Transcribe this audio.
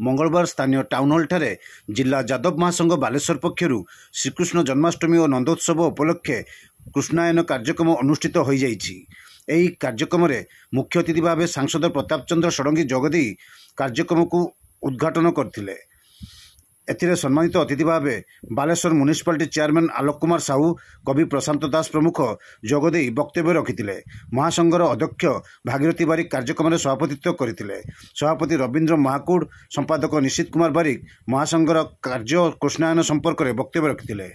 मंगलवार स्थानीय town hall ठारे जिला यादव महासंघ बालेश्वर पक्षरु श्रीकृष्ण जन्माष्टमी और नंदोत्सव उपलक्षे कृष्णायन कार्यक्रम अनुष्ठित हो जाइछि। एही कार्यक्रम रे मुख्य अतिथि भाव सांसद प्रताप चंद्र षडंगी जोगदी कार्यक्रम को उद्घाटन करथिले। एथिरे सम्मानित अतिथि भाव बालेश्वर म्युनिसिपालिटी चेयरमैन आलोक कुमार साहू, कवि प्रशांत दास प्रमुख जोगदे वक्तव्य रखिथिले। महासंघर अध्यक्ष भागीरथी बारिक कार्यक्रम में सभापतित्व करथिले। सभापति रवींद्र महाकूड, संपादक निशित कुमार बारिक महासंघर कार्य कृष्णायन संपर्क में वक्तव्य रखिथिले।